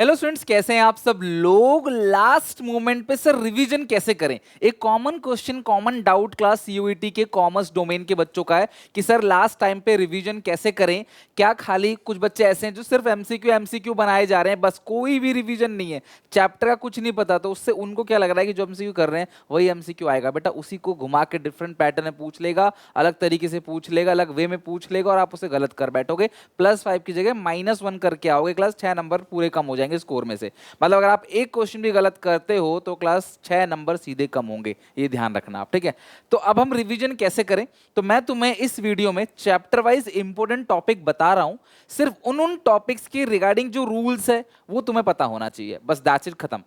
Hello students, कैसे हैं आप सब लोग। लास्ट मोमेंट पे सर रिवीजन कैसे करें, एक common question, common doubt class CUET के कॉमर्स डोमेन के बच्चों का है कि सर लास्ट टाइम पे रिवीजन कैसे करें। क्या खाली कुछ बच्चे ऐसे हैं जो सिर्फ एमसीक्यू एमसीक्यू बनाए जा रहे हैं, बस कोई भी रिवीजन नहीं है, चैप्टर का कुछ नहीं पता, तो उससे उनको क्या लग रहा है कि जो एमसीक्यू कर रहे हैं वही एमसीक्यू आएगा। बेटा उसी को घुमा के डिफरेंट पैटर्न में पूछ लेगा, अलग तरीके से पूछ लेगा, अलग वे में पूछ लेगा और आप उसे गलत कर बैठोगे। +5 की जगह -1 करके आओगे, क्लास 6 नंबर पूरे कम हो जाएंगे स्कोर में से। मतलब अगर आप एक क्वेश्चन भी गलत करते हो तो क्लास 6 नंबर सीधे कम होंगे, ये ध्यान रखना आप, ठीक है। तो अब हम रिवीजन कैसे करें, तो मैं तुम्हें इस वीडियो में चैप्टर वाइज इंपॉर्टेंट टॉपिक बता रहा हूं। सिर्फ उन टॉपिक्स के रिगार्डिंग जो रूल्स है वो तुम्हें पता होना चाहिए, बस दैट्स इट, खत्म।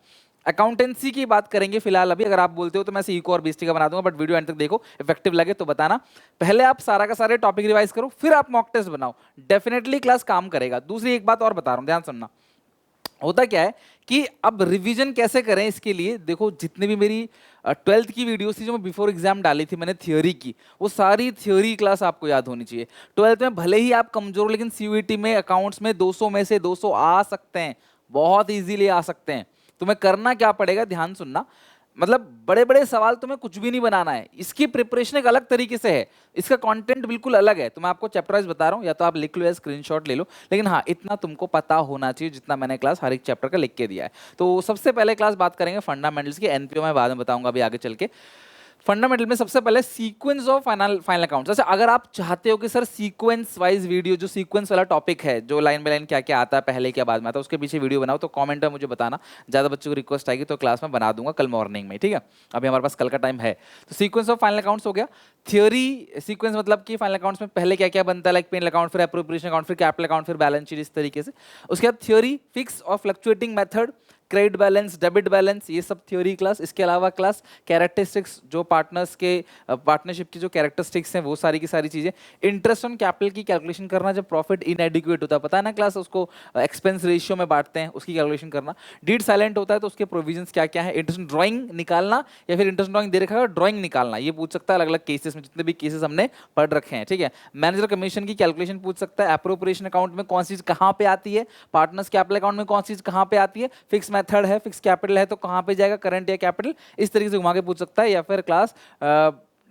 अकाउंटेंसी की बात करेंगे फिलहाल अभी, अगर आप बोलते हो तो मैं सीको और बीएसटी का बना दूंगा, बट वीडियो एंड तक देखो, इफेक्टिव लगे तो बताना। पहले आप सारा का सारे टॉपिक रिवाइज करो, फिर आप मॉक टेस्ट बनाओ, डेफिनेटली क्लास काम करेगा। दूसरी एक बात और बता रहा हूं, ध्यान सुनना। होता क्या है कि अब रिवीजन कैसे करें, इसके लिए देखो जितने भी मेरी 12th की वीडियोस थी जो मैं बिफोर एग्जाम डाली थी मैंने थियोरी की, वो सारी थियोरी क्लास आपको याद होनी चाहिए। 12th में भले ही आप कमजोर, लेकिन सीयूईटी में अकाउंट्स में 200 में से 200 आ सकते हैं, बहुत इजीली आ सकते हैं। तुम्हें करना क्या पड़ेगा, ध्यान सुनना। मतलब बड़े बड़े सवाल तुम्हें कुछ भी नहीं बनाना है, इसकी प्रिपरेशन एक अलग तरीके से है, इसका कंटेंट बिल्कुल अलग है। तो मैं आपको चैप्टर वाइज बता रहा हूं, या तो आप लिख लो या स्क्रीनशॉट ले लो, लेकिन हाँ इतना तुमको पता होना चाहिए जितना मैंने क्लास हर एक चैप्टर का लिख के दिया है। तो सबसे पहले क्लास बात करेंगे फंडामेंटल्स की, एनपीओ में बाद में बताऊंगा अभी आगे चल के। फंडामेंटल में सबसे पहले सीक्वेंस ऑफ फाइनल अकाउंट्स। अच्छा, अगर आप चाहते हो कि सर सीक्वेंस वाइज वीडियो, जो सीक्वेंस वाला टॉपिक है, जो लाइन बाय लाइन क्या क्या आता है, पहले क्या बाद में आता है, उसके पीछे वीडियो बनाओ, तो कमेंट में मुझे बताना। ज़्यादा बच्चों को रिक्वेस्ट आएगी तो क्लास में बना दूंगा कल मॉर्निंग में, ठीक है। अभी हमारे पास कल का टाइम है। तो सीक्वेंस ऑफ फाइनल अकाउंट्स हो गया। थियोरी सीक्वेंस मतलब कि फाइनल अकाउंट्स में पहले क्या क्या बनता है, लाइक पेन अकाउंट, फिर अप्रोप्रिएशन अकाउंट, फिर कैपिटल अकाउंट, फिर बैलेंस शीट, इस तरीके से। उसके बाद थ्योरी फिक्स और fluctuating method, credit balance, debit balance, ये सब थ्योरी क्लास। इसके अलावा क्लास कैरेक्टरिस्टिक्स, जो पार्टनर्स के पार्टनरशिप की जो कैरेक्टरिस्टिक्स हैं वो सारी की सारी चीजें। इंटरेस्ट ऑन कैपिटल की कैलकुलेशन करना, जब प्रॉफिट इनएडिक्वेट होता है, पता है ना क्लास, उसको एक्सपेंस रेशियो में बांटते हैं, उसकी कैलकुलेशन करना। डीड साइलेंट होता है तो उसके प्रोविजंस क्या क्या है। इंटरेस्ट ड्राइंग निकालना, या फिर इंटरेस्ट ड्राइंग दे रखा है ड्राइंग निकालना, ये पूछ सकता है अलग अलग केसेस में, जितने भी केसेस हमने पढ़ रखे हैं, ठीक है। मैनेजर कमीशन की कैलकुलेशन पूछ सकता है। अप्रोप्रिएशन अकाउंट में कौन सी चीज कहाँ पे आती है, पार्टनर्स कैपिटल अकाउंट में कौन सी चीज कहाँ पे आती है, फिक्स मेथड है, फिक्स कैपिटल है तो कहाँ पे जाएगा, करंट या कैपिटल, इस तरीके से घुमा के पूछ सकता है। या फिर क्लास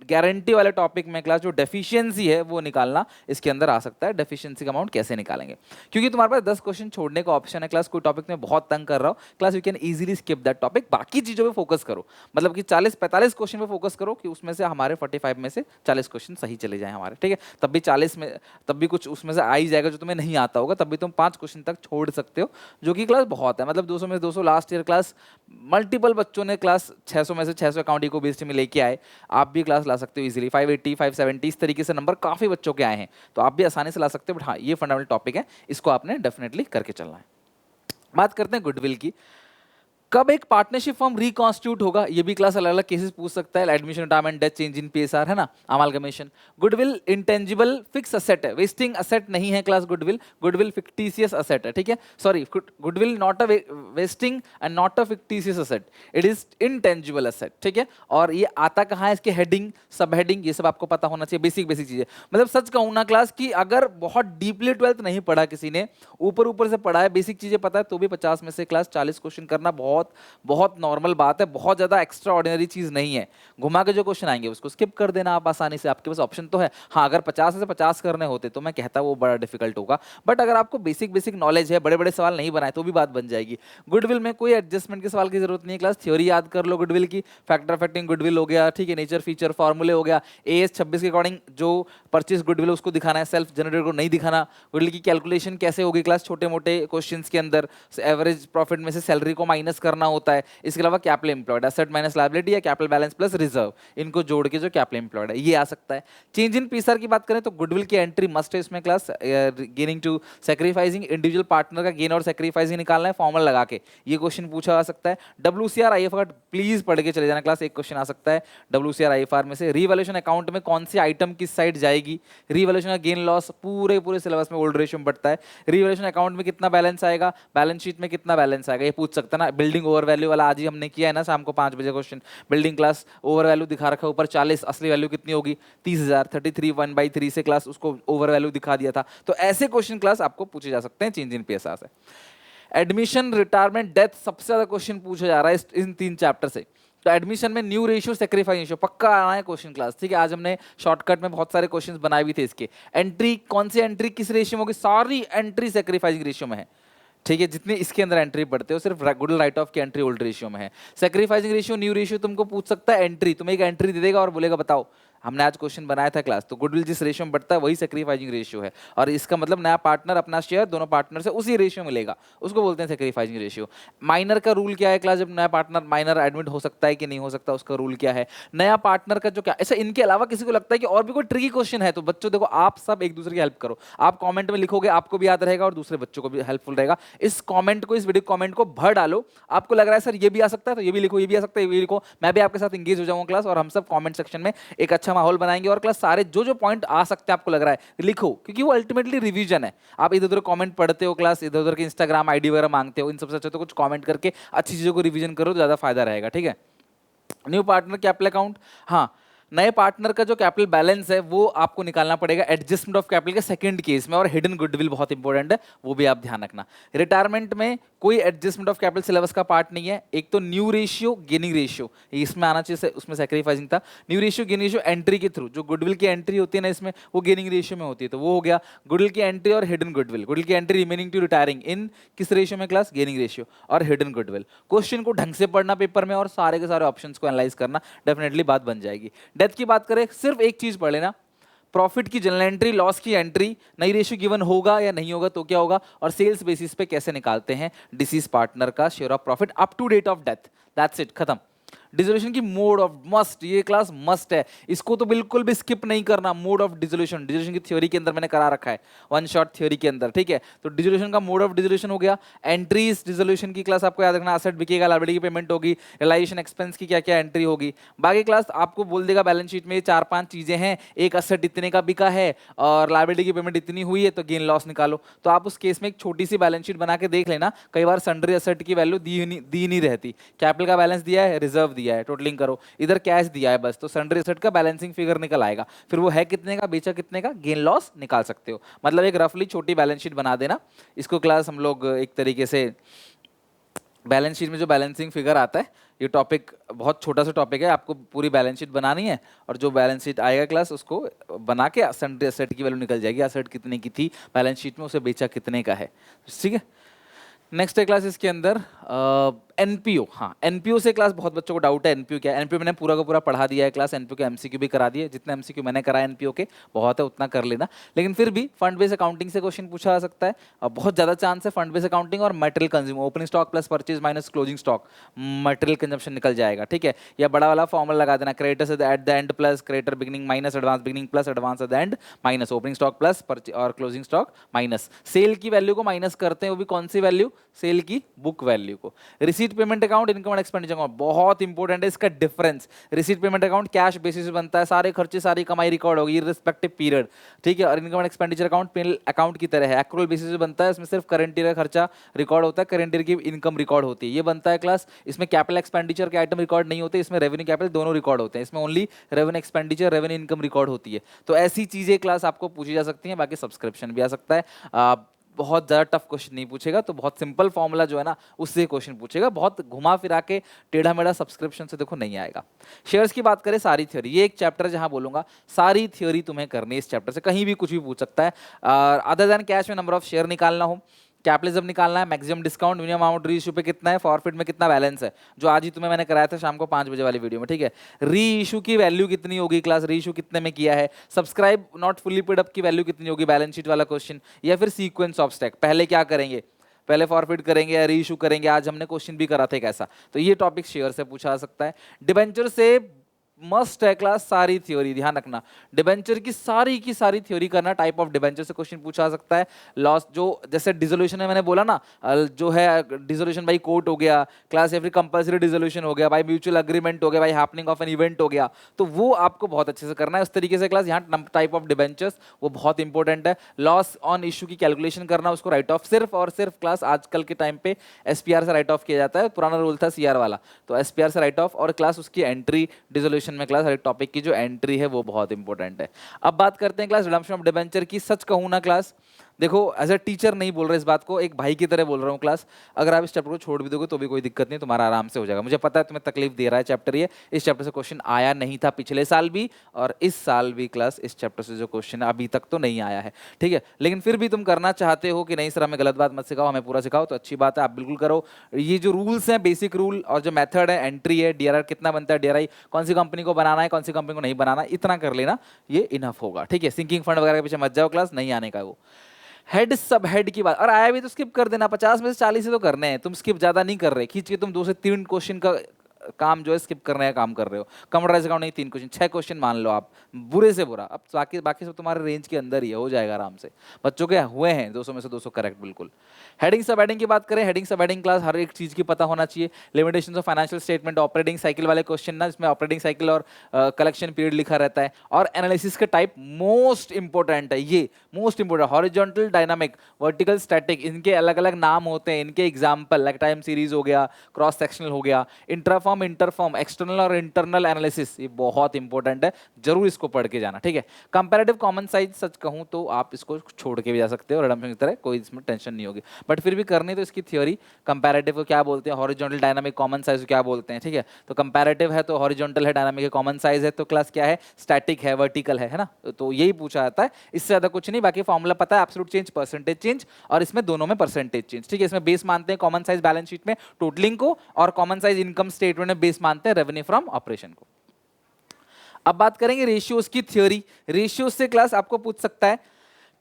गारंटी वाले टॉपिक में क्लास जो डेफिशिएंसी है वो निकालना इसके अंदर आ सकता है। डेफिशिएंसी का अमाउंट कैसे निकालेंगे, क्योंकि तुम्हारे पास 10 क्वेश्चन छोड़ने का ऑप्शन है। क्लास कोई टॉपिक में बहुत तंग कर रहा हो, class you can easily skip that topic, बाकी चीजों पे फोकस करो। मतलब कि 40-45 क्वेश्चन पे फोकस करो कि उसमें से हमारे 45 में से 40 क्वेश्चन सही चले जाए हमारे, ठीक है। तब भी 40 में, तब भी कुछ उसमें से आ ही जाएगा जो तुम्हें नहीं आता होगा, तब भी तुम 5 क्वेश्चन तक छोड़ सकते हो, जो कि क्लास बहुत है। मतलब 200 में से 200 लास्ट ईयर क्लास मल्टीपल बच्चों ने क्लास 600 में से 600 अकाउंट को बीएसटी में लेके आए, आप भी क्लास ला सकते हो इजीली। 580, 570 इस तरीके से नंबर काफी बच्चों के आए हैं, तो आप भी आसानी से ला सकते हो। बट हाँ, ये फंडामेंटल टॉपिक है, इसको आपने डेफिनेटली करके चलना है। बात करते हैं गुडविल की। कब एक पार्टनरशिप फॉर्म रिकॉन्स्टिट्यूट होगा, ये भी क्लास अलग अलग केसेस पूछ सकता है। Admission, retirement, death, change in PSR, है ना, amalgamation. Goodwill intangible fix asset है, वेस्टिंग असेट नहीं है class goodwill. Goodwill fictitious asset है, ठीक है। Sorry, goodwill not a wasting and not a fictitious asset, it is intangible asset, ठीक है। और ये आता कहाँ है, इसके हेडिंग, सब हेडिंग, ये सब आपको पता होना चाहिए, बेसिक बेसिक चीजें। मतलब सच कहूँ ना क्लास की, अगर बहुत डीपली 12th नहीं पढ़ा किसी ने, ऊपर ऊपर से पढ़ा है, बेसिक चीजें पता है, तो भी 50 में से क्लास 40 क्वेश्चन करना बहुत बहुत नॉर्मल बात है, बहुत ज्यादा एक्स्ट्रा ऑर्डिनरी चीज नहीं है। घुमा के जो क्वेश्चन आएंगे उसको स्किप कर देना आप आसानी से, आपके पास ऑप्शन तो है। हाँ, अगर 50 से 50 करने होते तो मैं कहता वो बड़ा डिफिकल्ट होगा, बट अगर आपको बेसिक बेसिक नॉलेज है, बड़े बड़े सवाल नहीं बनाए तो भी बात बन जाएगी। गुडविल में कोई एडजस्टमेंट के सवाल की जरूरत नहीं है क्लास, थ्योरी याद कर लो गुडविल की। फैक्टर अफेक्टिंग गुडविल हो गया, ठीक है। नेचर, फीचर, फॉर्मूले हो गया। एएस 26 के अकॉर्डिंग जो परचेज गुडविल उसको दिखाना है, सेल्फ जनरेटेड को नहीं दिखाना। गुडविल की कैलकुलेशन कैसे होगी क्लास, छोटे मोटे क्वेश्चंस के अंदर एवरेज प्रॉफिट में से सैलरी को माइनस करना होता है। इसके अलावा capital employed, asset minus liability या कैपिटल बैलेंस प्लस रिजर्व, इनको जोड़ के जो कैपिटल एम्प्लॉयड है ये आ सकता है। चेंज इन पीएसआर की बात करें तो गुडविल की एंट्री मस्ट है इसमें class. Gaining to sacrificing, individual partner का गेन और सैक्रिफाइसिंग निकालना है फॉर्मूला लगा के, ये क्वेश्चन पूछा जा सकता है। डब्ल्यूसीआर आईएफआर प्लीज पढ़ के चले जाना क्लास, एक क्वेश्चन आ सकता है डब्ल्यूसीआर आईएफआर में से। रीवैल्यूएशन अकाउंट में कौन सी आइटम किस साइड जाएगी, रीवैल्यूएशन का गेन लॉस पूरे पूरे सिलेबस में ओल्ड रेशियो में बढ़ता है। रीवैल्यूएशन अकाउंट में कितना बैलेंस आएगा, बैलेंस शीट में कितना बैलेंस आएगा, ये पूछ सकता है ना। बिल्डिंग ओवर वैल्यू वाला आज ही हमने किया है ना, शाम को 5 बजे question. Building class over value दिखा रखा है ऊपर 40, असली वैल्यू कितनी होगी 30,000, 33 1/3 से क्लास उसको ओवर वैल्यू दिखा दिया था। तो ऐसे क्वेश्चन क्लास आपको पूछे जा सकते हैं चेंज इन पीएसआर से। एडमिशन, रिटायरमेंट, डेथ, सबसे ज्यादा क्वेश्चन पूछा जा रहा है इन 3 चैप्टर से। तो एडमिशन में न्यू रेशियो, सेक्रीफाइस रेशियो पक्का आना है क्वेश्चन क्लास, ठीक है। आज हमने शॉर्टकट में बहुत सारे क्वेश्चंस बनाए भी थे इसके। एंट्री, कौन सी एंट्री किस रेशियो में होगी, सारी एंट्री सेक्रीफाइसिंग रेशियो में है, ठीक है। जितनी इसके अंदर एंट्री पढ़ते हो सिर्फ गुडल राइट ऑफ की एंट्री ओल्ड रेशियो में है। सेक्रीफाइसिंग रेशियो, न्यू रेशियो तुमको पूछ सकता है एंट्री, तुम्हें एक एंट्री दे देगा और बोलेगा बताओ, हमने आज क्वेश्चन बनाया था क्लास, तो गुडविल जिस रेशियो में बढ़ता है वही सेक्रीफाइसिंग रेशियो है, और इसका मतलब नया पार्टनर अपना शेयर दोनों पार्टनर से उसी रेशियो में लेगा, उसको बोलते हैं सेक्रीफाइसिंग रेशियो। माइनर का रूल क्या है क्लास, जब नया पार्टनर माइनर एडमिट हो सकता है कि नहीं हो सकता, उसका रूल क्या है। नया पार्टनर का जो क्या, ऐसा इनके अलावा किसी को लगता है कि और भी कोई ट्रिकी क्वेश्चन है, तो बच्चों देखो आप सब एक दूसरे की हेल्प करो, आप कमेंट में लिखोगे, आपको भी याद रहेगा और दूसरे बच्चों को भी हेल्पफुल रहेगा। इस कमेंट को, इस वीडियो कमेंट को भर डालो, आपको लग रहा है सर ये भी आ सकता है तो ये भी लिखो, ये भी आ सकता है ये भी लिखो, मैं भी आपके साथ इंगेज हो जाऊंगा क्लास, और हम सब कमेंट सेक्शन में एक अच्छा माहौल बनाएंगे, और क्लास सारे जो जो पॉइंट आ सकते हैं आपको लग रहा है लिखो, क्योंकि वो अल्टीमेटली रिवीजन है। आप इधर उधर कमेंट पढ़ते हो क्लास, इधर उधर के इंस्टाग्राम आईडी वगैरह मांगते हो, इन सबसे अच्छा तो कुछ कमेंट करके अच्छी चीजों को रिवीजन करो तो ज्यादा फायदा रहेगा, ठीक है। न्यू पार्टनर कैपिटल अकाउंट, हाँ, नए पार्टनर का जो कैपिटल बैलेंस है वो आपको निकालना पड़ेगा एडजस्टमेंट ऑफ कैपिटल के सेकंड केस में, और हिडन गुडविल बहुत इंपॉर्टेंट है, वो भी आप ध्यान रखना। रिटायरमेंट में कोई एडजस्टमेंट ऑफ कैपिटल सिलेबस का पार्ट नहीं है, एक तो न्यू रेशियो, गेनिंग रेशियो, इसमें आना चाहिए, उसमें सैक्रिफाइसिंग था। New ratio, gaining ratio entry के थ्रू, जो गुडविल की एंट्री होती है ना इसमें, वो गेनिंग रेशियो में होती है, तो वो हो गया गुडविल की एंट्री और हिडन गुडविल। गुडविल की एंट्री रिमेनिंग टू रिटायरिंग इन किस रेशियो में क्लास, गेनिंग रेशियो और हिडन गुडविल। क्वेश्चन को ढंग से पढ़ना पेपर में और सारे के सारे ऑप्शंस को एनालाइज करना, डेफिनेटली बात बन जाएगी। डेथ की बात करें, सिर्फ एक चीज पढ़ लेना, प्रॉफिट की जनरल एंट्री, लॉस की एंट्री, नई रेशियो गिवन होगा या नहीं होगा तो क्या होगा, और सेल्स बेसिस पे कैसे निकालते हैं डिसीज पार्टनर का share of profit up to date of death, that's it, खत्म। डिसोल्यूशन की मोड ऑफ मस्ट, ये क्लास मस्ट है, इसको तो बिल्कुल भी स्किप नहीं करना। मोड ऑफ डिसोल्यूशन, डिसोल्यूशन की थ्योरी के अंदर मैंने करा रखा है, वन शॉट थ्योरी के अंदर, ठीक है। तो डिसोल्यूशन का मोड ऑफ डिसोल्यूशन हो गया। एंट्रीज डिसोल्यूशन की क्लास आपको याद रखना, एसेट बिकेगा, लायबिलिटी की पेमेंट होगी, रियलाइजेशन एक्सपेंस की क्या क्या एंट्री होगी। बाकी क्लास आपको बोल देगा बैलेंस शीट में ये 4-5 चीजें हैं, एक एसेट इतने का बिका है और लायबिलिटी की पेमेंट इतनी हुई है, तो गेन लॉस निकालो। तो आप उस केस में एक छोटी सी बैलेंस शीट बना के देख लेना, कई बार सन्ड्री एसेट की वैल्यू दी नहीं रहती, कैपिटल का बैलेंस दिया है, रिजर्व दिया है, टोटलिंग करो, इधर कैश दिया है बस, तो सन्ड्री एसेट का बैलेंसिंग फिगर निकल आएगा, फिर वो है कितने का, बेचा कितने का, गेन लॉस निकाल सकते हो। मतलब एक रफली छोटी बैलेंस शीट बना देना। इसको क्लास हम लोग एक तरीके से बैलेंस शीट में जो बैलेंसिंग फिगर आता है, ये टॉपिक बहुत छोटा सा टॉपिक है, आपको पूरी बैलेंस शीट बनानी है, और जो बैलेंस शीट आएगा क्लास उसको बना के सन्ड्री एसेट की वैल्यू निकल जाएगी, एसेट कितने की थी बैलेंस शीट में, उसे बेचा कितने का है, ठीक है। नेक्स्ट है क्लास इसके अंदर एनपीओ। हाँ, एनपीओ से क्लास बहुत बच्चों को डाउट है, एनपीओ क्या है। एनपीओ मैंने पूरा का पूरा पढ़ा दिया है क्लास, एनपीओ के एमसीक्यू भी करा दिए, जितने एमसीक्यू मैंने कराया एनपीओ के बहुत है, उतना कर लेना। लेकिन फिर भी फंड बेस अकाउंटिंग से क्वेश्चन पूछा जा सकता है, और बहुत ज्यादा चांस है फंड बेस अकाउंटिंग और material consume, opening stock plus purchase minus closing stock, material consumption निकल जाएगा, ठीक है। या बड़ा वाला फॉर्मूला लगा देना, creditors at the end plus creditor beginning minus advance beginning plus advance at the end minus opening stock plus और क्लोजिंग स्टॉक माइनस। सेल की वैल्यू को माइनस करते हैं, वो भी कौन सी वैल्यू, सेल की बुक वैल्यू को। Receipt payment account, income and expenditure account, बहुत इंपॉर्टेंट है इसका difference. Receipt payment account cash basis पे बनता है, सारे खर्चे सारी कमाई रिकॉर्ड होगी रिस्पेक्टिव पीरियड, ठीक है। और income and expenditure account penal account की तरह है, एक्रूअल बेसिस पे बनता है, इसमें सिर्फ करंट ईयर का खर्चा रिकॉर्ड होता है, करंट ईयर की इनकम रिकॉर्ड होती है। ये बनता है क्लास, इसमें कैपिटल एक्सपेंडिचर के आइटम रिकॉर्ड नहीं होते, इसमें रेवेन्यू कैपिटल दोनों रिकॉर्ड होते हैं, इसमें only revenue expenditure revenue income record होती है। तो ऐसी चीजें क्लास आपको पूछी जा सकती हैं, बाकी सब्सक्रिप्शन भी आ सकता है। बहुत ज़्यादा टफ क्वेश्चन नहीं पूछेगा, तो बहुत सिंपल फॉर्मूला जो है ना उससे क्वेश्चन पूछेगा, बहुत घुमा फिरा के टेढ़ा मेढ़ा सब्सक्रिप्शन से देखो नहीं आएगा। शेयर्स की बात करें, सारी थ्योरी, ये एक चैप्टर जहां बोलूंगा सारी थ्योरी तुम्हें करनी है इस चैप्टर से, कहीं भी कुछ भी पूछ सकता है। अदर देन कैश में नंबर ऑफ शेयर निकालना हो, कैपिटलिज्म निकालना है, मैक्सिमम डिस्काउंट, मिनिमम अमाउंट री इशू पे कितना है, फॉरफिट में कितना बैलेंस है, जो आज ही तुम्हें मैंने कराया था शाम को 5 बजे वाली वीडियो में, ठीक है। री इशू की वैल्यू कितनी होगी क्लास, री इशू कितने में किया है, subscribe not fully paid up की वैल्यू कितनी होगी, बैलेंस शीट वाला क्वेश्चन, या फिर सीक्वेंस ऑफ स्टैक, पहले क्या करेंगे, पहले फॉरफिट करेंगे या री इशू करेंगे, आज हमने क्वेश्चन भी करा था एक ऐसा, तो ये टॉपिक शेयर से पूछा जा सकता है। डिबेंचर से मस्ट है क्लास सारी थ्योरी, ध्यान रखना, डिबेंचर की सारी थ्योरी करना, टाइप ऑफ डिबेंचर से क्वेश्चन पूछा जा सकता है। लॉस जो जैसे डिसोल्यूशन में मैंने बोला ना, जो है डिसोल्यूशन बाई कोर्ट हो गया क्लास, या फिर कंपल्सरी डिसोल्यूशन हो गया, बाई म्यूचुअल एग्रीमेंट हो गया, by happening of an event हो गया, तो वो आपको बहुत अच्छे से करना है उस तरीके से क्लास। यहाँ टाइप ऑफ डिबेंचर्स वो बहुत इंपॉर्टेंट है। लॉस ऑन इशू की कैलकुलेशन करना, उसको राइट ऑफ सिर्फ और सिर्फ क्लास आजकल के टाइम पे एसपीआर से राइट ऑफ किया जाता है, पुराना रूल था सीआर वाला, तो एसपीआर से राइट ऑफ, और क्लास उसकी एंट्री डिसोल्यूशन में क्लास हर एक टॉपिक की जो एंट्री है वो बहुत इंपॉर्टेंट है। अब बात करते हैं क्लास रिडम्पशन ऑफ डिबेंचर की। सच कहूं ना क्लास, देखो एज अ टीचर नहीं बोल रहा इस बात को, एक भाई की तरह बोल रहा हूँ क्लास, अगर आप इस चैप्टर को छोड़ भी दोगे तो भी कोई दिक्कत नहीं, तुम्हारा आराम से हो जाएगा। मुझे पता है तुम्हें तकलीफ दे रहा है चैप्टर ये, इस चैप्टर से क्वेश्चन आया नहीं था पिछले साल भी, और इस साल भी क्लास इस चैप्टर से जो क्वेश्चन अभी तक तो नहीं आया है, ठीक है। लेकिन फिर भी तुम करना चाहते हो कि नहीं सर हमें गलत बात मत सिखाओ, हमें पूरा सिखाओ, तो अच्छी बात है, आप बिल्कुल करो। ये जो रूल्स हैं, बेसिक रूल और जो मेथड है, एंट्री है, डीआरआर कितना बनता है, डीआरआई कौन सी कंपनी को बनाना है, कौन सी कंपनी को नहीं बनाना, इतना कर लेना, ये इनफ होगा, ठीक है। सिंकिंग फंड वगैरह के पीछे मत जाओ, क्लास नहीं आने का है वो। हेड सब हेड की बात, और आया भी तो स्किप कर देना, 50 में से 40 ही तो करने हैं, तुम स्किप ज्यादा नहीं कर रहे, खींच के तुम 2 से 3 क्वेश्चन का काम जो है स्किप करने का काम कर रहे हो। कंप्यूटराइज अकाउंट नहीं 3 क्वेश्चन, 6 क्वेश्चन मान लो आप, बुरे से बुरा, अब बाकी बाकी सब तुम्हारे रेंज के अंदर ही है, हो जाएगा आराम से। बच्चों के हुए हैं 200 में से 200 करेक्ट बिल्कुल। हेडिंग सब हेडिंग की बात करें, हेडिंग सब हेडिंग क्लास हर एक चीज की पता होना चाहिए। Limitations of financial statement, operating cycle वाले क्वेश्चन ना, जिसमें ऑपरेटिंग साइकिल और कलेक्शन पीरियड लिखा रहता है, और एनालिसिस के टाइप मोस्ट इंपॉर्टेंट है, ये most important, horizontal, dynamic, vertical, static, इनके अलग अलग नाम होते हैं, इनके एग्जाम्पल लाइक टाइम सीरीज हो गया, क्रॉस सेक्शनल हो गया, इंट्राफॉर्म, इंटरफॉर्म, एक्सटर्नल और इंटरनल एनालिसिस, ये बहुत इंपॉर्टेंट है, जरूर इसको पढ़ के जाना, ठीक है। कंपैरेटिव कॉमन साइज, सच कहूं तो आप इसको छोड़ के भी जा सकते हो रिडम्पशन की तरह, कोई इसमें टेंशन नहीं होगी, बट फिर भी करनी तो इसकी थ्योरी। कंपैरेटिव को क्या बोलते हैं, हॉरिजॉन्टल, डायनामिक, कॉमन साइज को क्या बोलते हैं, ठीक है। तो कंपैरेटिव है तो हॉरिजॉन्टल है, डायनामिक है, कॉमन साइज है तो क्लास क्या है, स्टैटिक है, वर्टिकल है ना। तो यही पूछा जाता है, इससे ज्यादा कुछ नहीं। बाकी फॉर्मूला पता है, एब्सोल्यूट चेंज, परसेंटेज चेंज, और इसमें दोनों में परसेंटेज चेंज, ठीक है। इसमें बेस मानते हैं कॉमन साइज बैलेंस शीट में टोटलिंग को, और कॉमन साइज इनकम स्टेटमेंट में बेस मानते हैं रेवेन्यू फ्रॉम ऑपरेशन को। अब बात करेंगे रेशियोज की थ्योरी। रेशियोज से क्लास आपको पूछ सकता है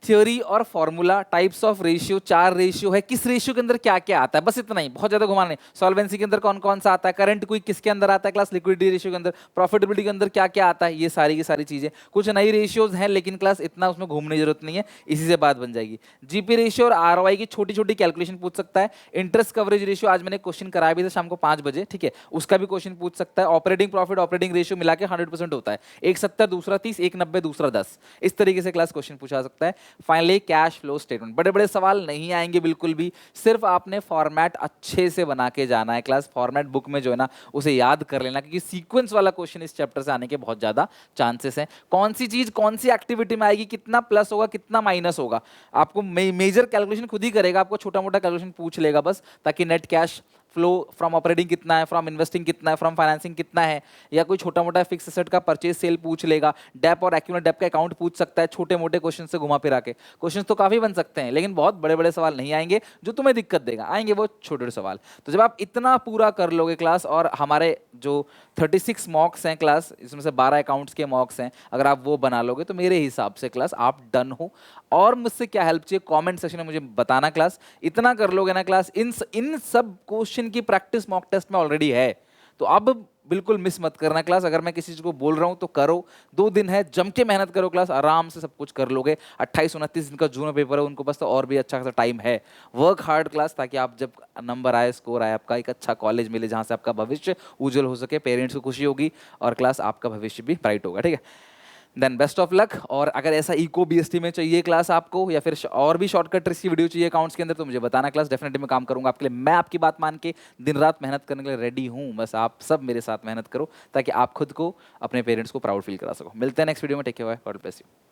थ्योरी और formula, types of ratio, 4 ratio है, किस रेशियो के अंदर क्या क्या आता है, बस इतना ही, बहुत ज्यादा घुमाना नहीं। सॉल्वेंसी के अंदर कौन कौन सा आता है, करंट क्विक किसके अंदर आता है क्लास, लिक्विडिटी रेशियो के अंदर, प्रॉफिटेबिलिटी के अंदर क्या क्या आता है, ये सारी की सारी चीजें। कुछ नई रेशियोज हैं लेकिन क्लास इतना उसमें घूमने की जरूरत नहीं है, इसी से बात बन जाएगी। जीपी रेशियो और आरओआई की छोटी छोटी कैलकुलेशन पूछ सकता है। इंटरेस्ट कवरेज रेशियो आज मैंने क्वेश्चन कराया भी था शाम को 5 बजे, ठीक है, उसका भी क्वेश्चन पूछ सकता है। ऑपरेटिंग प्रॉफिट ऑपरेटिंग रेशियो मिला के 100% होता है, एक 70 दूसरा 30, एक 90 दूसरा 10, इस तरीके से क्लास क्वेश्चन पूछा सकता है। फाइनली कैश फ्लो स्टेटमेंट, बड़े बड़े सवाल नहीं आएंगे बिल्कुल भी, सिर्फ आपने फॉर्मेट अच्छे से बना के जाना है क्लास। फॉर्मेट बुक में जो है ना उसे याद कर लेना, क्योंकि सीक्वेंस वाला क्वेश्चन इस चैप्टर से आने के बहुत ज्यादा चांसेस हैं। कौन सी चीज कौन सी एक्टिविटी में आएगी, कितना प्लस होगा कितना माइनस होगा, आपको मेजर कैलकुलेशन खुद ही करेगा, आपको छोटा मोटा कैलकुलेशन पूछ लेगा बस, ताकि net cash flow from operating कितना है, फ्रॉम इन्वेस्टिंग कितना है, फ्रॉम फाइनेंसिंग कितना है, या कोई छोटा मोटा फिक्स एसेट का परचेज सेल पूछ लेगा, डेप और एक्यूमुलेट डेप का अकाउंट पूछ सकता है, छोटे मोटे क्वेश्चन से घुमा फिरा के। क्वेश्चन तो काफी बन सकते हैं लेकिन बहुत बड़े बड़े सवाल नहीं आएंगे जो तुम्हें दिक्कत देगा, आएंगे वो छोटे छोटे सवाल। तो जब आप इतना पूरा कर लोगे क्लास, और हमारे जो 36 मॉक्स हैं क्लास, इसमें से 12 अकाउंट्स के मॉक्स हैं, अगर आप वो बना लोगे तो मेरे हिसाब से क्लास आप डन हो। और मुझसे क्या हेल्प चाहिए कमेंट सेक्शन में मुझे बताना क्लास। इतना कर लोगे ना क्लास, इन सब क्वेश्चन की प्रैक्टिस मॉक टेस्ट में ऑलरेडी है, तो अब बिल्कुल मिस मत करना क्लास। अगर मैं किसी चीज को बोल रहा हूं तो करो, 2 दिन है, जम के मेहनत करो क्लास, आराम से सब कुछ कर लोगे। 28-29 दिन का जून में पेपर है, उनको बस तो और भी अच्छा खासा टाइम है। वर्क हार्ड क्लास, ताकि आप जब नंबर आए, स्कोर आए, आपका एक अच्छा कॉलेज मिले जहां से आपका भविष्य उज्जवल हो सके, पेरेंट्स को खुशी होगी, और क्लास आपका भविष्य भी ब्राइट होगा, ठीक है। Then best of luck. और अगर ऐसा इको बीएसटी में चाहिए क्लास आपको, या फिर और भी शॉर्टकट ट्रिक्स की वीडियो चाहिए अकाउंट्स के अंदर, तो मुझे बताना क्लास, डेफिनेटली मैं काम करूंगा आपके लिए। मैं आपकी बात मान के दिन रात मेहनत करने के लिए रेडी हूं, बस आप सब मेरे साथ मेहनत करो ताकि आप खुद को, अपने पेरेंट्स को प्राउड फील करा सको। मिलते हैं नेक्स्ट वीडियो में, take care, God bless you.